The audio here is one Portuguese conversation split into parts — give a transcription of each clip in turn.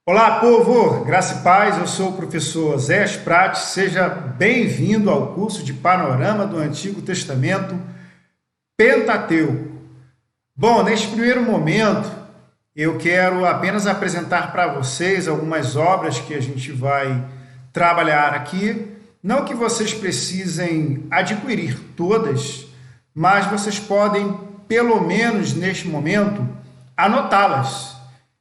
Olá, povo! Graça e paz, eu sou o professor Zé Prates, seja bem-vindo ao curso de Panorama do Antigo Testamento Pentateuco. Bom, neste primeiro momento, eu quero apenas apresentar para vocês algumas obras que a gente vai trabalhar aqui. Não que vocês precisem adquirir todas, mas vocês podem, pelo menos neste momento, anotá-las.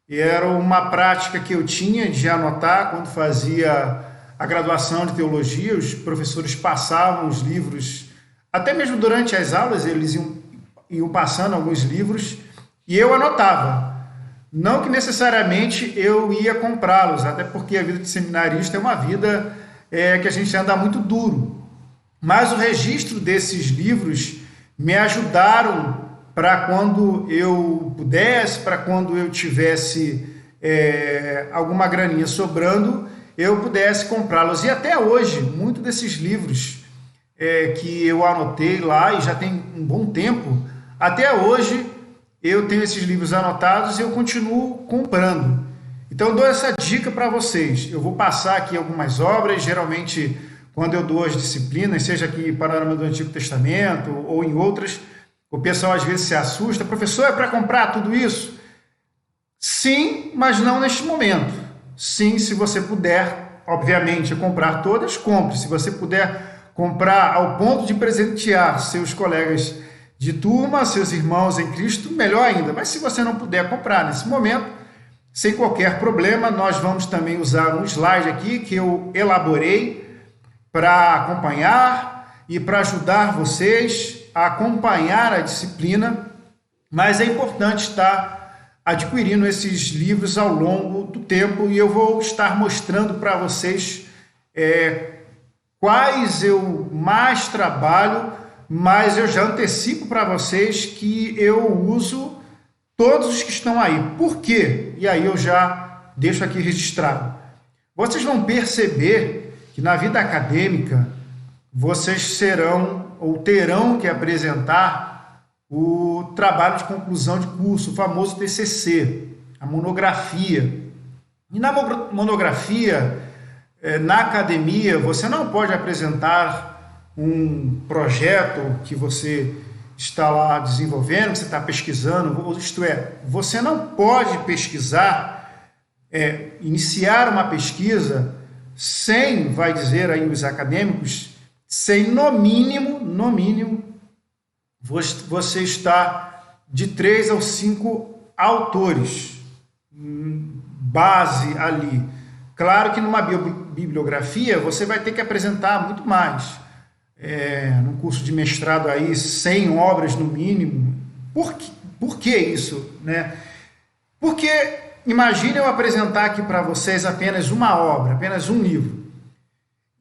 Era uma prática que eu tinha de anotar quando fazia a graduação de teologia. Os professores passavam os livros, até mesmo durante as aulas, eles iam passando alguns livros e eu anotava. Não que necessariamente eu ia comprá-los, até porque a vida de seminarista é uma vida que a gente anda muito duro. Mas o registro desses livros me ajudaram para quando eu pudesse, para quando eu tivesse alguma graninha sobrando, eu pudesse comprá-los. E até hoje, muitos desses livros que eu anotei lá, e já tem um bom tempo, até hoje eu tenho esses livros anotados e eu continuo comprando. Então eu dou essa dica para vocês. Eu vou passar aqui algumas obras, geralmente quando eu dou as disciplinas, seja aqui em Panorama do Antigo Testamento ou em outras, o pessoal às vezes se assusta. Professor, é para comprar tudo isso? Sim, mas não neste momento. Sim, se você puder, obviamente, comprar todas, compre. Se você puder comprar ao ponto de presentear seus colegas de turma, seus irmãos em Cristo, melhor ainda. Mas se você não puder comprar nesse momento, sem qualquer problema, nós vamos também usar um slide aqui que eu elaborei para acompanhar e para ajudar vocês a acompanhar a disciplina, mas é importante estar adquirindo esses livros ao longo do tempo e eu vou estar mostrando para vocês quais eu mais trabalho, mas eu já antecipo para vocês que eu uso todos os que estão aí. Por quê? E aí eu já deixo aqui registrado. Vocês vão perceber que na vida acadêmica vocês serão ou terão que apresentar o trabalho de conclusão de curso, o famoso TCC, a monografia. E na monografia, na academia, você não pode apresentar um projeto que você está lá desenvolvendo, que você está pesquisando, isto é, você não pode pesquisar, iniciar uma pesquisa sem, vai dizer aí os acadêmicos, sem no mínimo, você está de 3 a 5 autores, base ali. Claro que numa bibliografia você vai ter que apresentar muito mais. Num curso de mestrado aí, 100 obras no mínimo. Por que isso? Né? Porque imagine eu apresentar aqui para vocês apenas uma obra, apenas um livro.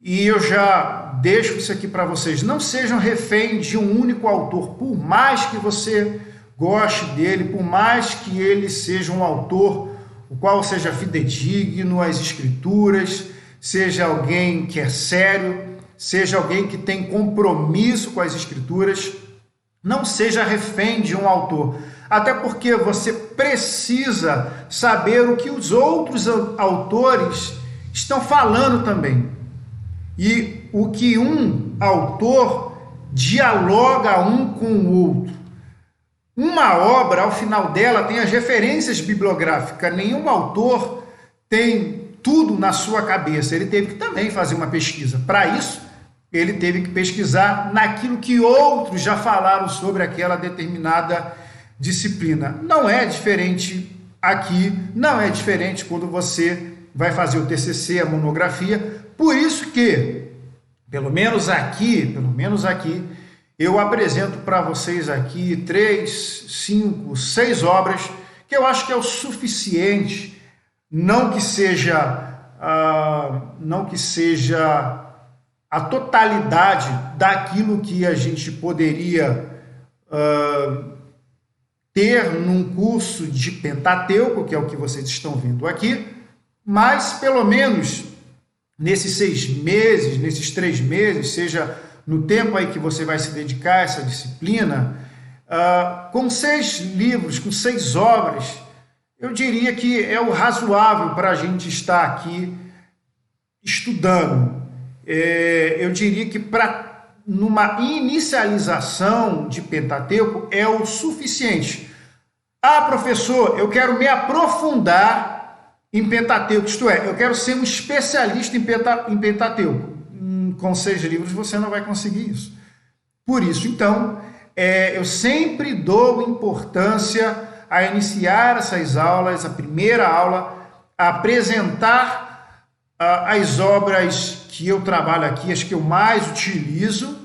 E eu já deixo isso aqui para vocês. Não sejam refém de um único autor, por mais que você goste dele, por mais que ele seja um autor o qual seja fidedigno às escrituras, seja alguém que é sério, seja alguém que tem compromisso com as escrituras, não seja refém de um autor. Até porque você precisa saber o que os outros autores estão falando também. E o que um autor dialoga um com o outro. Uma obra, ao final dela, tem as referências bibliográficas. Nenhum autor tem tudo na sua cabeça. Ele teve que também fazer uma pesquisa. Para isso, ele teve que pesquisar naquilo que outros já falaram sobre aquela determinada disciplina. Não é diferente aqui, não é diferente quando você vai fazer o TCC, a monografia. Por isso que, pelo menos aqui, eu apresento para vocês aqui 3, 5, 6 obras que eu acho que é o suficiente, não que seja a totalidade daquilo que a gente poderia ter num curso de Pentateuco, que é o que vocês estão vendo aqui, mas pelo menos nesses 6 meses, nesses 3 meses, seja no tempo aí que você vai se dedicar a essa disciplina, com 6 livros, com 6 obras, eu diria que é o razoável para a gente estar aqui estudando. Eu diria que numa inicialização de Pentateuco é o suficiente. Ah, professor, eu quero me aprofundar em Pentateuco, isto é, eu quero ser um especialista em Pentateuco. Com 6 livros você não vai conseguir isso. Por isso, então, eu sempre dou importância a iniciar essas aulas, a primeira aula, a apresentar as obras que eu trabalho aqui, as que eu mais utilizo,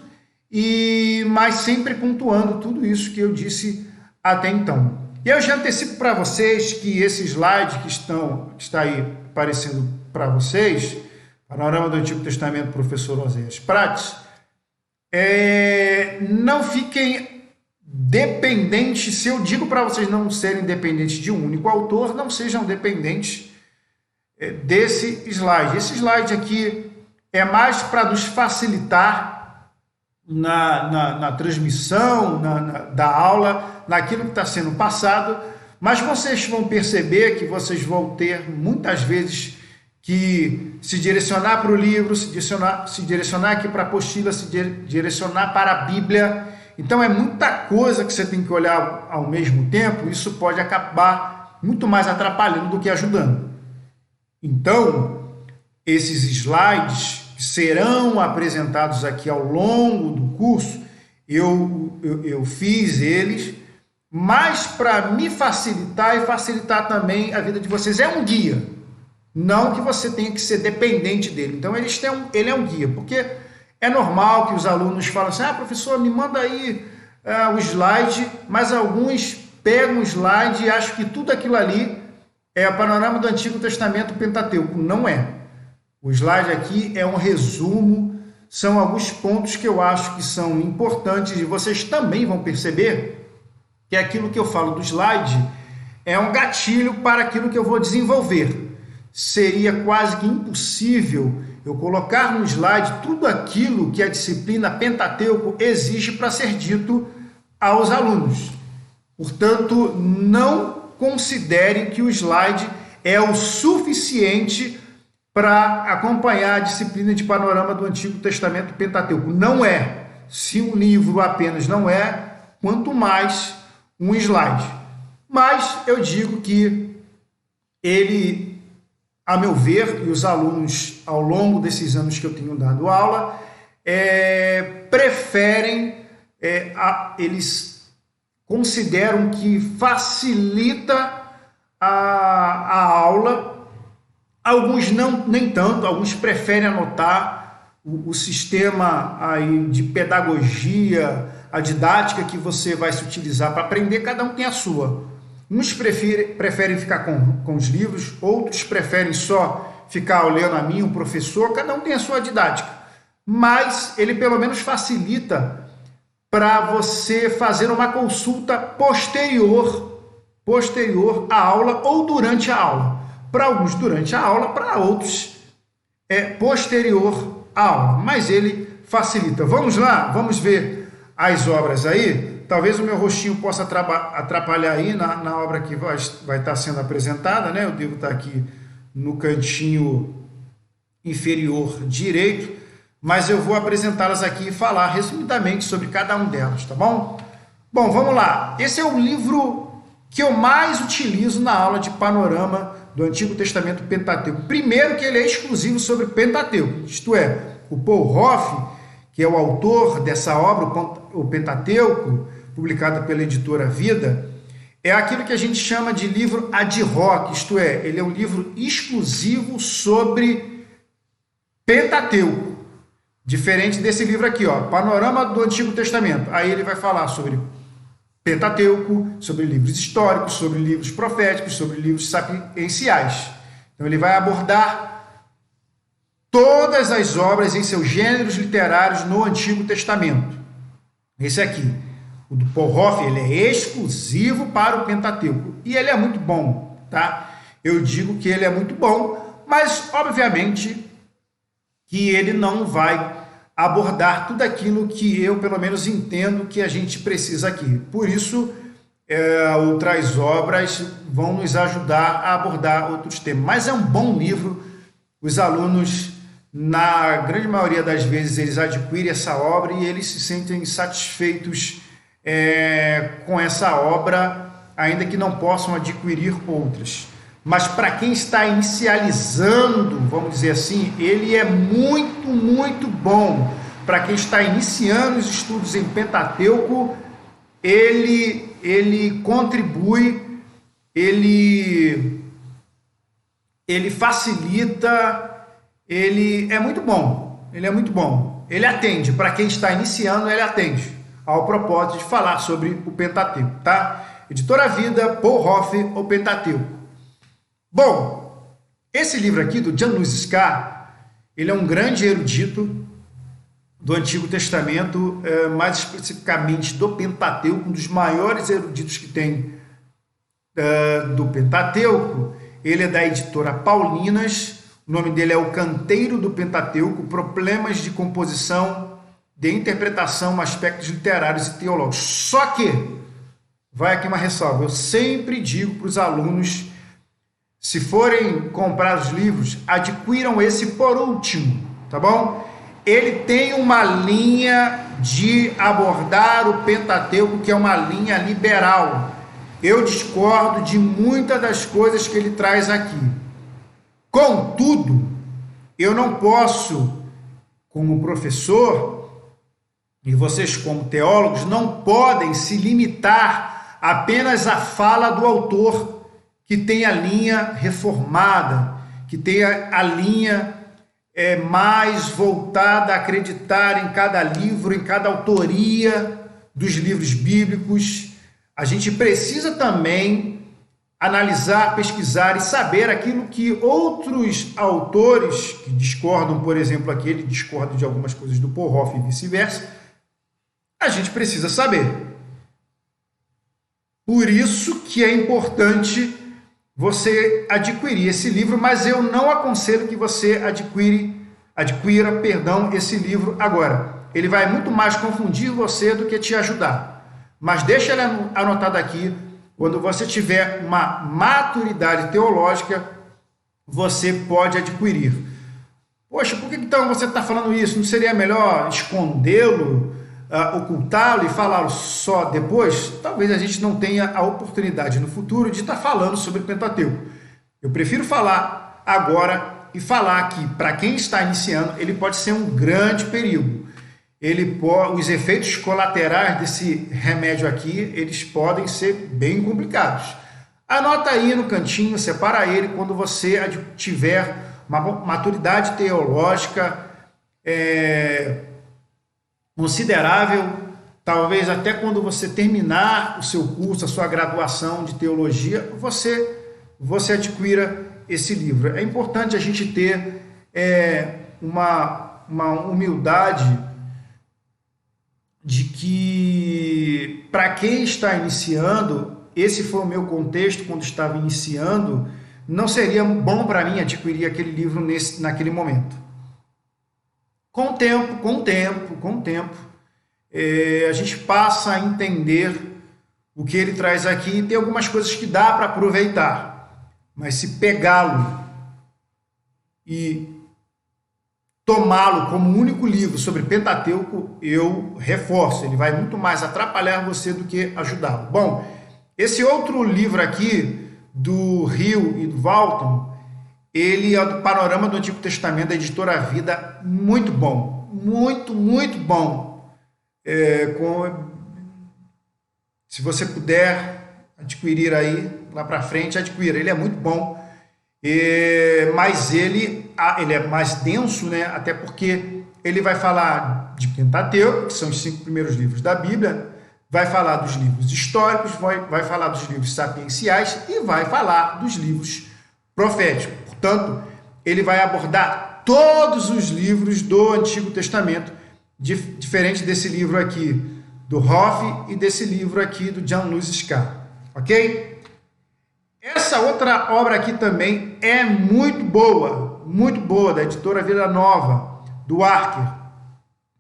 mas sempre pontuando tudo isso que eu disse até então. E eu já antecipo para vocês que esse slide que está aí aparecendo para vocês, Panorama do Antigo Testamento, professor Oséias Prates, não fiquem dependentes, se eu digo para vocês não serem dependentes de um único autor, não sejam dependentes desse slide. Esse slide aqui é mais para nos facilitar na transmissão da aula, naquilo que está sendo passado, mas vocês vão perceber que vocês vão ter muitas vezes que se direcionar para o livro, se direcionar aqui para a apostila, se direcionar para a Bíblia. Então é muita coisa que você tem que olhar ao mesmo tempo, isso pode acabar muito mais atrapalhando do que ajudando. Então, esses slides que serão apresentados aqui ao longo do curso, eu fiz eles, mas para me facilitar e facilitar também a vida de vocês. É um guia, não que você tenha que ser dependente dele. Então, ele é um guia, porque é normal que os alunos falam assim, professor, me manda aí o slide, mas alguns pegam o slide e acham que tudo aquilo ali é o panorama do Antigo Testamento Pentateuco. Não é. O slide aqui é um resumo, são alguns pontos que eu acho que são importantes e vocês também vão perceber que aquilo que eu falo do slide é um gatilho para aquilo que eu vou desenvolver. Seria quase que impossível eu colocar no slide tudo aquilo que a disciplina Pentateuco exige para ser dito aos alunos. Portanto, não considere que o slide é o suficiente para acompanhar a disciplina de panorama do Antigo Testamento Pentateuco. Não é. Se um livro apenas não é, quanto mais um slide. Mas eu digo que ele, a meu ver, e os alunos ao longo desses anos que eu tenho dado aula, preferem, eles consideram que facilita a aula. Alguns nem tanto, alguns preferem anotar o sistema aí de pedagogia, a didática que você vai se utilizar para aprender, cada um tem a sua. Uns preferem ficar com os livros, outros preferem só ficar olhando a mim, o professor, cada um tem a sua didática. Mas ele pelo menos facilita para você fazer uma consulta posterior à aula ou durante a aula. Para alguns durante a aula, para outros posterior à aula. Mas ele facilita. Vamos lá, vamos ver as obras aí. Talvez o meu rostinho possa atrapalhar aí na obra que vai estar sendo apresentada, né? Eu devo estar aqui no cantinho inferior direito, mas eu vou apresentá-las aqui e falar resumidamente sobre cada um delas, tá bom? Bom, vamos lá. Esse é o livro que eu mais utilizo na aula de panorama do Antigo Testamento Pentateuco. Primeiro que ele é exclusivo sobre Pentateuco, isto é, o Paul Hoff, que é o autor dessa obra, o Pentateuco, publicada pela editora Vida, é aquilo que a gente chama de livro ad hoc, isto é, ele é um livro exclusivo sobre Pentateuco, diferente desse livro aqui, ó, Panorama do Antigo Testamento. Aí ele vai falar sobre Pentateuco, sobre livros históricos, sobre livros proféticos, sobre livros sapienciais. Então ele vai abordar todas as obras em seus gêneros literários no Antigo Testamento. Esse aqui, o do Paul Hoff, ele é exclusivo para o Pentateuco. E ele é muito bom, tá? Eu digo que ele é muito bom, mas, obviamente, que ele não vai abordar tudo aquilo que eu, pelo menos, entendo que a gente precisa aqui. Por isso, outras obras vão nos ajudar a abordar outros temas. Mas é um bom livro. Os alunos, na grande maioria das vezes, eles adquirem essa obra e eles se sentem satisfeitos com essa obra, ainda que não possam adquirir outras. Mas para quem está inicializando, vamos dizer assim, ele é muito, muito bom. Para quem está iniciando os estudos em Pentateuco, ele contribui, ele facilita, ele é muito bom, ele atende, para quem está iniciando, ele atende ao propósito de falar sobre o Pentateuco, tá? Editora Vida, Paul Hoff, o Pentateuco. Bom, esse livro aqui do Jan Lewis Scar, ele é um grande erudito do Antigo Testamento, mais especificamente do Pentateuco, um dos maiores eruditos que tem do Pentateuco. Ele é da editora Paulinas, o nome dele é O Canteiro do Pentateuco, Problemas de Composição, de Interpretação, Aspectos Literários e Teológicos. Só que, vai aqui uma ressalva, eu sempre digo para os alunos, se forem comprar os livros, adquiram esse por último, tá bom? Ele tem uma linha de abordar o Pentateuco, que é uma linha liberal. Eu discordo de muitas das coisas que ele traz aqui. Contudo, eu não posso, como professor, e vocês como teólogos, não podem se limitar apenas à fala do autor, que tem a linha reformada, que tem a linha mais voltada a acreditar em cada livro, em cada autoria dos livros bíblicos. A gente precisa também analisar, pesquisar e saber aquilo que outros autores que discordam, por exemplo, aqui ele discorda de algumas coisas do Paul Hoff e vice-versa, a gente precisa saber. Por isso que é importante você adquirir esse livro, mas eu não aconselho que você adquira esse livro agora. Ele vai muito mais confundir você do que te ajudar. Mas deixa ele anotado aqui, quando você tiver uma maturidade teológica, você pode adquirir. Poxa, por que então você está falando isso? Não seria melhor escondê-lo, ocultá-lo e falá-lo só depois? Talvez a gente não tenha a oportunidade no futuro de estar falando sobre o Pentateuco. Eu prefiro falar agora e falar que, para quem está iniciando, ele pode ser um grande perigo. Os efeitos colaterais desse remédio aqui, eles podem ser bem complicados. Anota aí no cantinho, separa ele quando você tiver uma maturidade teológica considerável, talvez até quando você terminar o seu curso, a sua graduação de teologia, você adquira esse livro. É importante a gente ter uma humildade de que, para quem está iniciando, esse foi o meu contexto quando estava iniciando, não seria bom para mim adquirir aquele livro naquele momento. Com o tempo, a gente passa a entender o que ele traz aqui. Tem algumas coisas que dá para aproveitar, mas se pegá-lo e tomá-lo como único livro sobre Pentateuco, eu reforço, ele vai muito mais atrapalhar você do que ajudá-lo. Bom, esse outro livro aqui, do Hill e do Walton, ele é do Panorama do Antigo Testamento, da editora Vida, muito bom, muito bom. Se você puder adquirir aí, lá para frente, adquira, ele é muito bom, mas ele é mais denso, né? Até porque ele vai falar de Pentateuco, que são os 5 primeiros livros da Bíblia, vai falar dos livros históricos, vai falar dos livros sapienciais e vai falar dos livros proféticos. Portanto, ele vai abordar todos os livros do Antigo Testamento, diferente desse livro aqui do Hoff e desse livro aqui do Jan Lewis Scar, ok? Essa outra obra aqui também é muito boa, da editora Vida Nova, do Archer,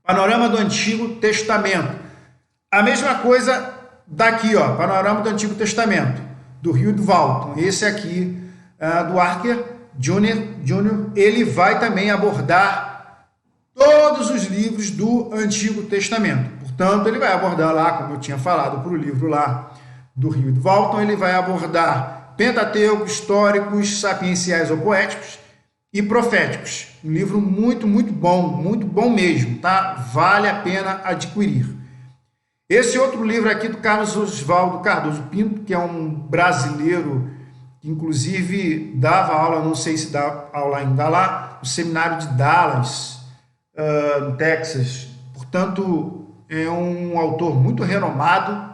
Panorama do Antigo Testamento. A mesma coisa daqui, ó, Panorama do Antigo Testamento, do Hugh Walton. Esse aqui, do Archer Jr., ele vai também abordar todos os livros do Antigo Testamento. Portanto, ele vai abordar lá, como eu tinha falado para o livro lá do Hugh Walton, ele vai abordar Pentateuco, históricos, sapienciais ou poéticos e proféticos. Um livro muito bom mesmo, tá? Vale a pena adquirir. Esse outro livro aqui do Carlos Oswaldo Cardoso Pinto, que é um brasileiro que inclusive dava aula, não sei se dá aula ainda lá, no seminário de Dallas, no Texas. Portanto, é um autor muito renomado.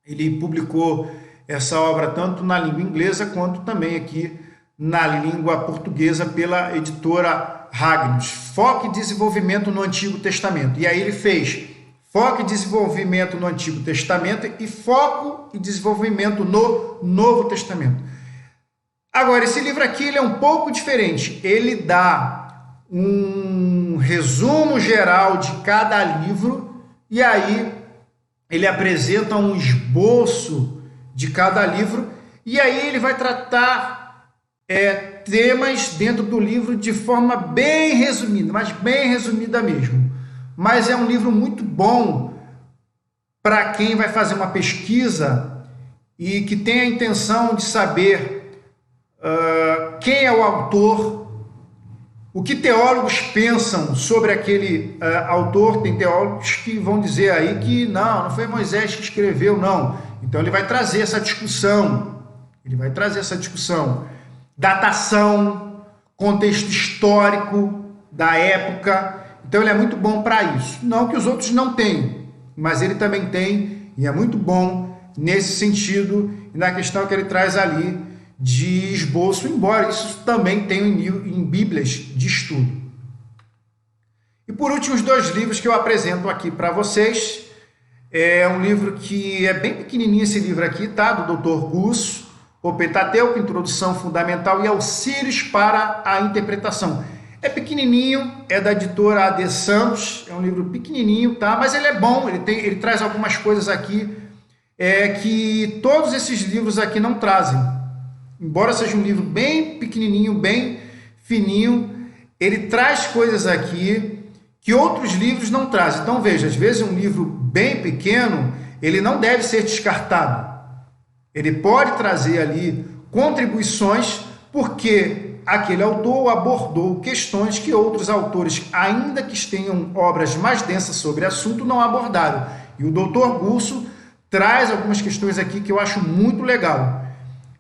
Ele publicou essa obra tanto na língua inglesa quanto também aqui na língua portuguesa pela editora Ragnos. Foco e desenvolvimento no Antigo Testamento. E aí ele fez foco e desenvolvimento no Antigo Testamento e foco e desenvolvimento no Novo Testamento. Agora, esse livro aqui ele é um pouco diferente. Ele dá um resumo geral de cada livro e aí ele apresenta um esboço de cada livro e aí ele vai tratar temas dentro do livro de forma bem resumida, mas bem resumida mesmo. Mas é um livro muito bom para quem vai fazer uma pesquisa e que tem a intenção de saber quem é o autor, o que teólogos pensam sobre aquele autor. Tem teólogos que vão dizer aí que não foi Moisés que escreveu, não. Então ele vai trazer essa discussão, datação, contexto histórico da época. Então ele é muito bom para isso. Não que os outros não tenham, mas ele também tem e é muito bom nesse sentido e na questão que ele traz ali de esboço, embora isso também tenha em bíblias de estudo. E por último, os dois livros que eu apresento aqui para vocês. É um livro que é bem pequenininho, esse livro aqui, tá? Do Dr. Gusso, O Pentateuco, Introdução Fundamental e Auxílios para a Interpretação. É pequenininho, é da editora AD Santos, é um livro pequenininho, tá? Mas ele é bom, ele traz algumas coisas aqui que todos esses livros aqui não trazem. Embora seja um livro bem pequenininho, bem fininho, ele traz coisas aqui que outros livros não trazem. Então veja, às vezes um livro bem pequeno, ele não deve ser descartado. Ele pode trazer ali contribuições porque aquele autor abordou questões que outros autores, ainda que tenham obras mais densas sobre o assunto, não abordaram. E o Dr. Gusso traz algumas questões aqui que eu acho muito legal.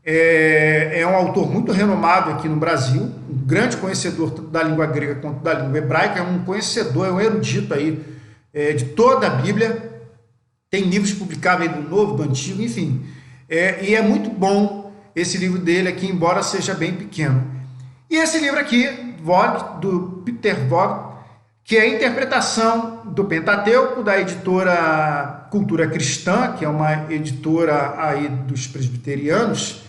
É um autor muito renomado aqui no Brasil, um grande conhecedor tanto da língua grega quanto da língua hebraica, é um conhecedor, é um erudito aí de toda a Bíblia, tem livros publicados aí do Novo, do Antigo, enfim. E é muito bom esse livro dele aqui, embora seja bem pequeno. E esse livro aqui, Vogt, do Peter Vogt, que é a interpretação do Pentateuco, da editora Cultura Cristã, que é uma editora aí dos presbiterianos.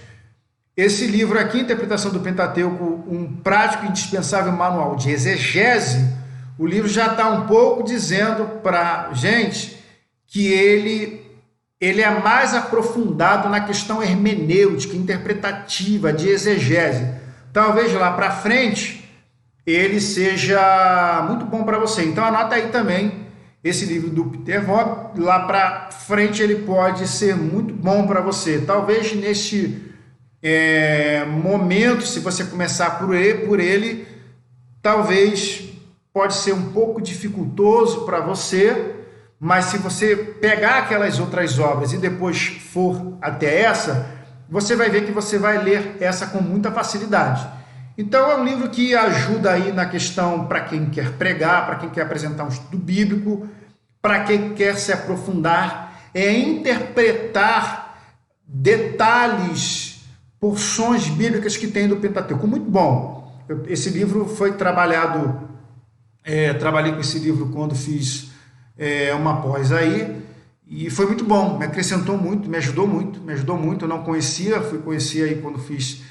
Esse livro aqui, Interpretação do Pentateuco, um prático e indispensável manual de exegese, o livro já está um pouco dizendo para a gente que ele é mais aprofundado na questão hermenêutica, interpretativa, de exegese. Talvez lá para frente ele seja muito bom para você. Então anota aí também esse livro do Peter Vogt, lá para frente ele pode ser muito bom para você. Talvez neste momento, se você começar por ele, talvez pode ser um pouco dificultoso para você, mas se você pegar aquelas outras obras e depois for até essa, você vai ver que você vai ler essa com muita facilidade. Então é um livro que ajuda aí na questão para quem quer pregar, para quem quer apresentar um estudo bíblico, para quem quer se aprofundar, interpretar detalhes, porções bíblicas que tem do Pentateuco. Muito bom. Esse livro foi trabalhado, trabalhei com esse livro quando fiz uma pós aí, e foi muito bom, me acrescentou muito, me ajudou muito. Eu não conhecia, fui conhecer aí quando fiz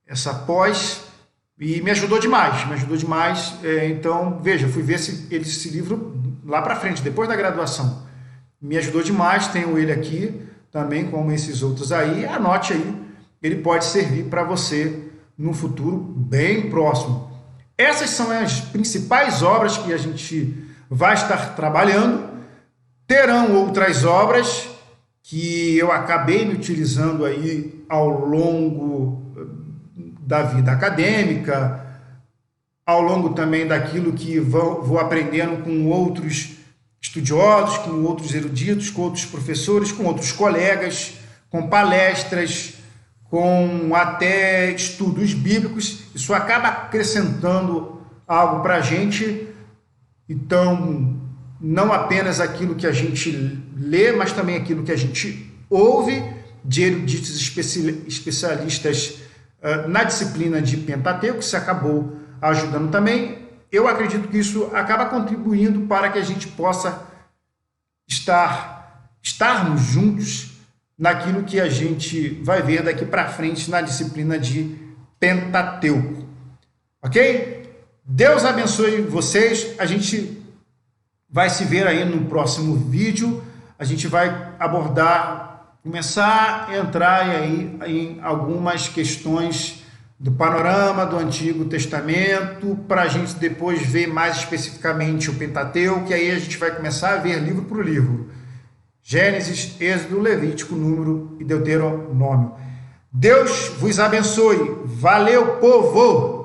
essa pós, e me ajudou demais. Então, veja, fui ver esse livro lá para frente, depois da graduação. me ajudou demais, tenho ele aqui também, como esses outros aí, anote aí, ele pode servir para você no futuro bem próximo. Essas são as principais obras que a gente vai estar trabalhando. Terão outras obras que eu acabei me utilizando aí ao longo da vida acadêmica, ao longo também daquilo que vou aprendendo com outros estudiosos, com outros eruditos, com outros professores, com outros colegas, com palestras, com até estudos bíblicos. Isso acaba acrescentando algo para a gente. Então, não apenas aquilo que a gente lê, mas também aquilo que a gente ouve de eruditos especialistas na disciplina de Pentateuco, que se acabou ajudando também. Eu acredito que isso acaba contribuindo para que a gente possa estarmos juntos naquilo que a gente vai ver daqui para frente na disciplina de Pentateuco. Ok? Deus abençoe vocês. A gente vai se ver aí no próximo vídeo. A gente vai começar a entrar aí em algumas questões do panorama do Antigo Testamento, para a gente depois ver mais especificamente o Pentateuco, que aí a gente vai começar a ver livro por livro. Gênesis, Êxodo, Levítico, Número e Deuteronômio. Deus vos abençoe. Valeu, povo!